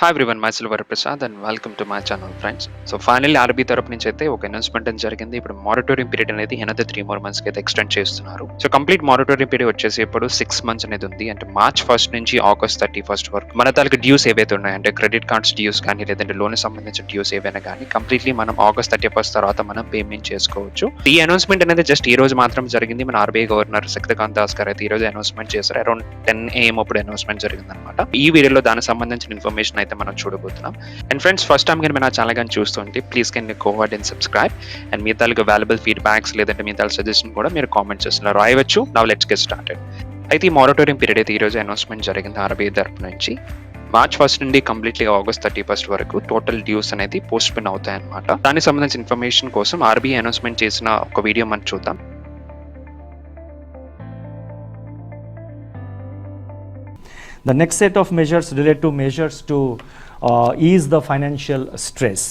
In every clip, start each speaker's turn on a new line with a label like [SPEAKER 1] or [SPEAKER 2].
[SPEAKER 1] Hi everyone, my silver Prasad and welcome to my channel friends. So finally RB తరపు నుంచి అయితే ఒక announcement అని జరిగింది. ఇప్పుడు మారటోరియం పీరియడ్ అనేది అనదర్ 3 more months కి అయితే ఎక్స్టెండ్ చేస్తున్నారు. సో కంప్లీట్ మారటోరియం పీరియడ్ వచ్చేసి ఇప్పుడు 6 months అనేది ఉంది. అంటే మార్చ్ 1 నుంచి ఆగస్ట్ 31 వరకు మన తాలూకు డ్యూస్ ఏవైతే ఉన్నాయో, అంటే క్రెడిట్ కార్డ్స్ డ్యూస్ కానీ లేదంటే లోన్ సంబంధించిన డ్యూస్ ఏవైనా కానీ కంప్లీట్లీ మనం ఆగస్ట్ 31 తర్వాత మనం పేమెంట్ చేసుకోవచ్చు. ఈ అనౌన్స్మెంట్ అనేది జస్ట్ ఈ రోజు మాత్రం జరిగింది. మన ఆర్బీఐ గవర్నర్ శక్తికాంత్ దాస్ గారు అయితే ఈ రోజు అనౌన్స్మెంట్ చేశారు. అరౌండ్ 10 AM అప్పుడు అనౌన్స్మెంట్ జరిగింది అనమాట. ఈ వీడియోలో దానికి సంబంధించిన ఇన్ఫర్మేషన్ అయితే మనం చూడబోతున్నాం. అండ్ ఫ్రెండ్స్, ఫస్ట్ టైం కానీ నా ఛానల్ కానీ చూస్తుంటే please can go ahead and subscribe. And మీ తాలూకు వాల్యుబుల్ ఫీడ్బ్యాక్స్ లేదంటే మీ తాలూకు సజెషన్ కూడా మీరు కామెంట్ చేస్తున్నారు రాయవచ్చు. Now let's get started. అయితే ఈ మారటోరియం పీరియడ్ అయితే ఈ రోజు అనౌన్స్మెంట్ జరిగింది ఆర్బీఐ తరపు నుంచి. మార్చ్ 1 నుండి కంప్లీట్లీ ఆగస్ట్ 31 వరకు టోటల్ డ్యూస్ అనేది పోస్ట్ పోన్ అవుతాయి అనమాట. దానికి సంబంధించిన ఇన్ఫర్మేషన్ కోసం ఆర్బీఐ అనౌన్స్మెంట్ చేసిన ఒక వీడియో మనం చూద్దాం.
[SPEAKER 2] The next set of measures relate to measures to ease the financial stress.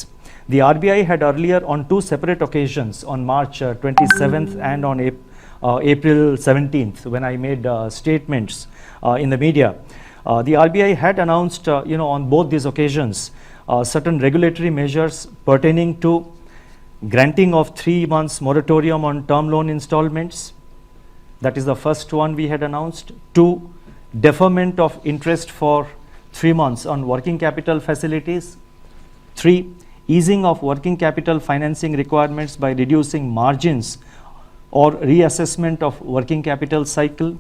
[SPEAKER 2] The RBI had earlier on two separate occasions, on March 27th and on April 17th, when I made statements in the media. The RBI had announced, on both these occasions, certain regulatory measures pertaining to granting of 3 months moratorium on term loan installments. That is the first one we had announced. 2, deferment of interest for 3 months on working capital facilities. 3, easing of working capital financing requirements by reducing margins or reassessment of working capital cycle.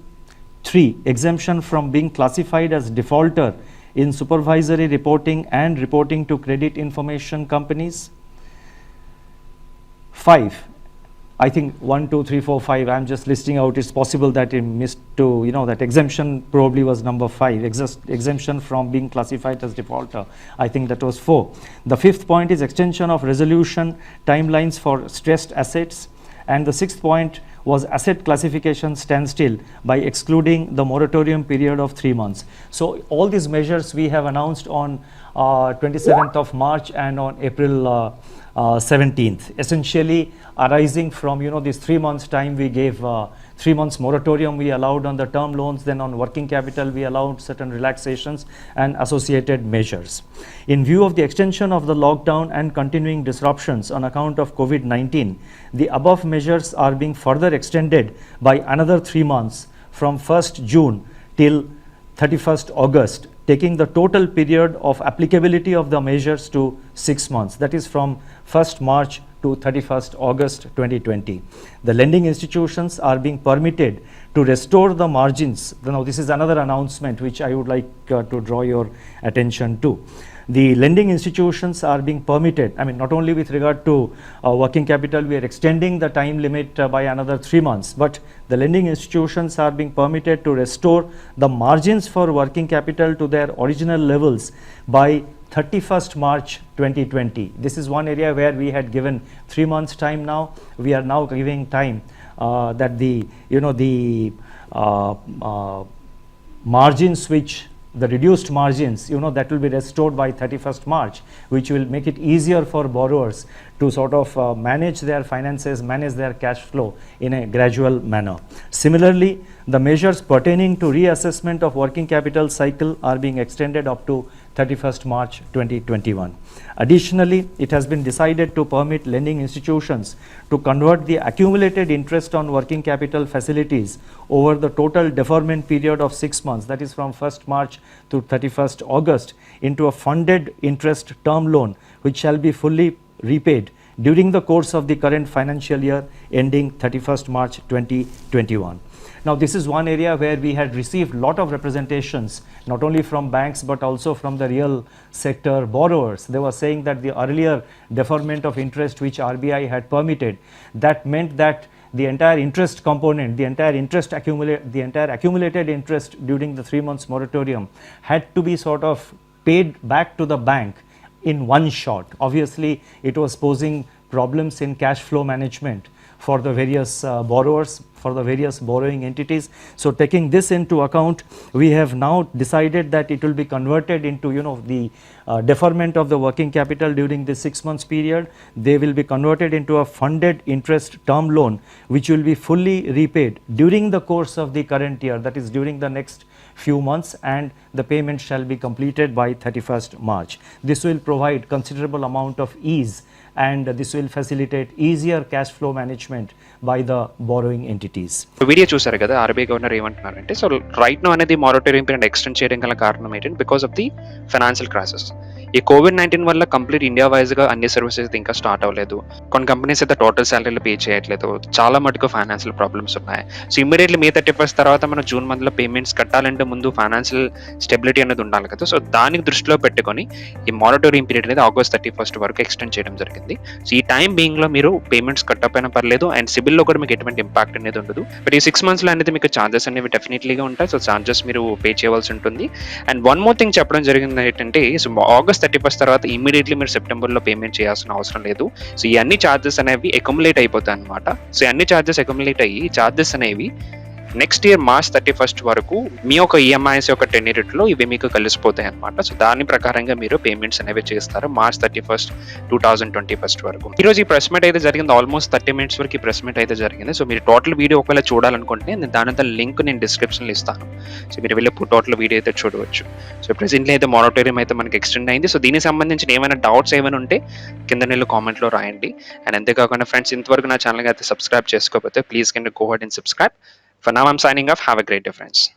[SPEAKER 2] 3, exemption from being classified as defaulter in supervisory reporting and reporting to credit information companies. 5, I think 1, 2, 3, 4, 5, I'm just listing out. It's possible that it missed to, that exemption probably was number 5, exemption from being classified as defaulter. I think that was 4. The 5th point is extension of resolution timelines for stressed assets. And the 6th point was asset classification standstill by excluding the moratorium period of 3 months. So all these measures we have announced on 27th of March and on April 17th, essentially arising from this 3 months time we gave 3 months moratorium we allowed on the term loans, then on working capital we allowed certain relaxations and associated measures. In view of the extension of the lockdown and continuing disruptions on account of COVID-19, the above measures are being further extended by another 3 months from 1st June till 31st August, taking the total period of applicability of the measures to 6 months. That is from 1st March to 31st August 2020. The lending institutions are being permitted to restore the margins. Now this is another announcement which I would like to draw your attention to. The lending institutions are being permitted, not only with regard to working capital, we are extending the time limit by another 3 months, but the lending institutions are being permitted to restore the margins for working capital to their original levels by 31st March 2020. This is one area where we had given 3 months time. Now we are now giving time that the margins which the reduced margins, that will be restored by 31st March, which will make it easier for borrowers to sort of manage their finances, manage their cash flow in a gradual manner. Similarly, the measures pertaining to reassessment of working capital cycle are being extended up to 31st March 2021. Additionally, it has been decided to permit lending institutions to convert the accumulated interest on working capital facilities over the total deferment period of 6 months, that is from 1st March to 31st August, into a funded interest term loan which shall be fully repaid during the course of the current financial year ending 31st March 2021. Now this is one area where we had received lot of representations, not only from banks but also from the real sector borrowers. They were saying that the earlier deferment of interest which RBI had permitted, that meant that the entire interest component, the entire accumulated interest during the 3 months moratorium had to be sort of paid back to the bank in one shot. Obviously, it was posing problems in cash flow management for the various borrowers, for the various borrowing entities. So taking this into account, we have now decided that it will be converted into the deferment of the working capital during this 6 months period. They will be converted into a funded interest term loan which will be fully repaid during the course of the current year, that is during the next few months, and the payment shall be completed by 31st March. This will provide considerable amount of ease, and this will facilitate easier cash flow management by the borrowing entities.
[SPEAKER 1] Video చూసారు కదా, RBI governor ఏమంటున్నారంటే, so right no అనేది moratorium period extend చేయడం గల కారణం ఏంటంటే because of the financial crisis. ఈ COVID-19 వల్ల కంప్లీట్ ఇండియా వైజ్ గా అన్ని సర్వీసెస్ అయితే ఇంకా స్టార్ట్ అవ్వలేదు. కొన్ని కంపెనీస్ అయితే టోటల్ సాలరీలు పే చేయట్లేదు. చాలా మటుకు ఫైనాన్షియల్ ప్రాబ్లమ్స్ ఉన్నాయి. సో ఇమ్మీడియట్లీ మే 31 తర్వాత మనం జూన్ మంత్ లో పేమెంట్స్ కట్టాలంటే ముందు ఫైనాన్షియల్ స్టెబిలిటీ అనేది ఉండాలి కదా. సో దానికి దృష్టిలో పెట్టుకొని ఈ మారటోరియం పీరియడ్ అనేది ఆగస్ట్ 31 వరకు ఎక్స్టెండ్ చేయడం జరిగింది. సో ఈ టైం బీయింగ్ లో మీరు పేమెంట్స్ కట్టకపోయినా పర్లేదు, అండ్ సిబిల్ లో కూడా మీకు ఎటువంటి ఇంపాక్ట్ అనేది ఉండదు. బట్ ఈ 6 months లో అనేది మీకు ఛార్జెస్ అనేవి డెఫినెట్లీగా ఉంటాయి. సో ఛార్జెస్ మీరు పే చేయవలసి ఉంటుంది. అండ్ వన్ మోర్ థింగ్ చెప్పడం జరిగింది ఏంటంటే, సో ఆగస్ట్ 31 తర్వాత ఇమీడియట్లీ మీరు సెప్టెంబర్లో పేమెంట్ చేయాల్సిన అవసరం లేదు. సో ఈ అన్ని ఛార్జెస్ అనేవి అక్యుములేట్ అయిపోతాయి అనమాట. సో అన్ని ఛార్జెస్ అక్యుములేట్ అయ్యి ఛార్జెస్ అనేవి నెక్స్ట్ ఇయర్ మార్చ్ 31 వరకు మీ యొక్క ఈఎంఐస్ యొక్క టెన్యూరిట్లో ఇవి మీకు కలిసిపోతాయి అనమాట. సో దాని ప్రకారంగా మీరు పేమెంట్స్ అనేవి చేస్తారు మార్చ్ 31, 2021 వరకు. ఈ రోజు ఈ ప్రెస్ మీట్ అయితే జరిగింది, ఆల్మోస్ట్ 30 minutes వరకు ఈ ప్రెస్ మీట్ అయితే జరిగింది. సో మీరు టోటల్ వీడియో ఒకవేళ చూడాలనుకుంటే దాని లింక్ నేను డిస్క్రిప్షన్లో ఇస్తాను. సో మీరు వెళ్ళి టోటల్ వీడియో అయితే చూడవచ్చు. సో ప్రెసెంట్లీ అయితే మారటోరియం అయితే మనకి ఎక్స్టెండ్ అయింది. సో దీనికి సంబంధించిన ఏమైనా డౌట్స్ ఏమైనా ఉంటే కింద నేను కామెంట్లో రాయండి. అండ్ అంతేకాకుండా ఫ్రెండ్స్, ఇంతవరకు నా ఛానల్కి అయితే సబ్స్క్రైబ్ చేసుకోకపోతే please can go ahead and subscribe. For now, I'm signing off. Have a great day, friends.